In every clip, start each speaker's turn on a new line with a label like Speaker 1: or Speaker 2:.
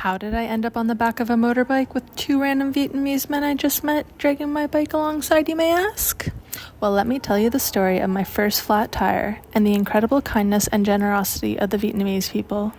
Speaker 1: How did I end up on the back of a motorbike with two random Vietnamese men I just met dragging my bike alongside, you may ask? Well, let me tell you the story of my first flat tire and the incredible kindness and generosity of the Vietnamese people.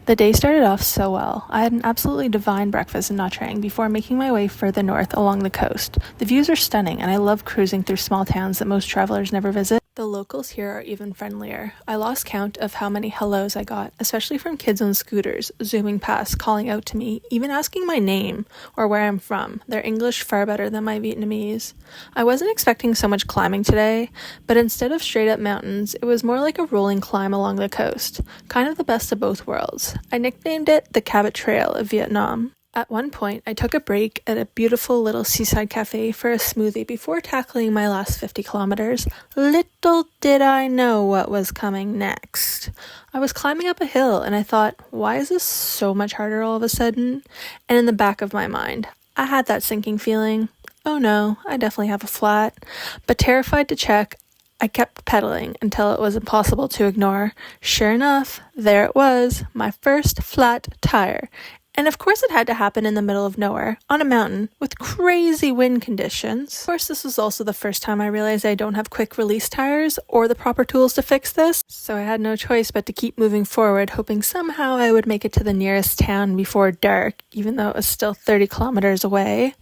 Speaker 1: The day started off so well. I had an absolutely divine breakfast in Nha Trang before making my way further north along the coast. The views are stunning, and I love cruising through small towns that most travelers never visit. The locals here are even friendlier. I lost count of how many hellos I got, especially from kids on scooters, zooming past, calling out to me, even asking my name or where I'm from. Their English far better than my Vietnamese. I wasn't expecting so much climbing today, but instead of straight up mountains, it was more like a rolling climb along the coast, kind of the best of both worlds. I nicknamed it the Cabot Trail of Vietnam. At one point, I took a break at a beautiful little seaside cafe for a smoothie before tackling my last 50 kilometers. Little did I know what was coming next. I was climbing up a hill and I thought, why is this so much harder all of a sudden? And in the back of my mind, I had that sinking feeling, oh no, I definitely have a flat. But terrified to check, I kept pedaling until it was impossible to ignore. Sure enough, there it was, my first flat tire. And of course it had to happen in the middle of nowhere, on a mountain, with crazy wind conditions. Of course, this was also the first time I realized I don't have quick release tires or the proper tools to fix this, so I had no choice but to keep moving forward, hoping somehow I would make it to the nearest town before dark, even though it was still 30 kilometers away.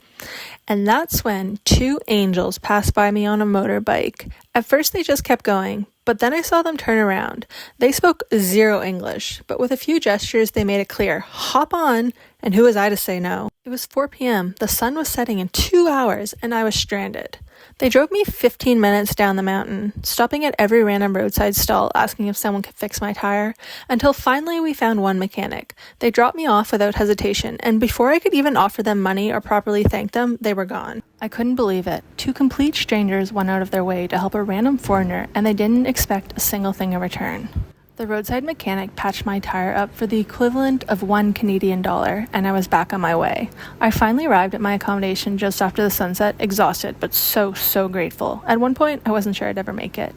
Speaker 1: And that's when two angels passed by me on a motorbike. At first they just kept going, but then I saw them turn around. They spoke zero English, but with a few gestures they made it clear, hop on, and who was I to say no? It was 4 p.m., the sun was setting in 2 hours, and I was stranded. They drove me 15 minutes down the mountain, stopping at every random roadside stall asking if someone could fix my tire, until finally we found one mechanic. They dropped me off without hesitation, and before I could even offer them money or properly thank them, they were gone. I couldn't believe it. Two complete strangers went out of their way to help a random foreigner, and they didn't expect a single thing in return. The roadside mechanic patched my tire up for the equivalent of $1 Canadian, and I was back on my way. I finally arrived at my accommodation just after the sunset, exhausted, but so grateful. At one point, I wasn't sure I'd ever make it.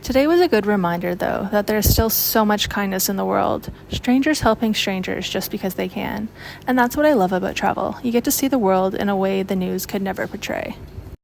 Speaker 1: Today was a good reminder, though, that there's still so much kindness in the world. Strangers helping strangers just because they can. And that's what I love about travel. You get to see the world in a way the news could never portray.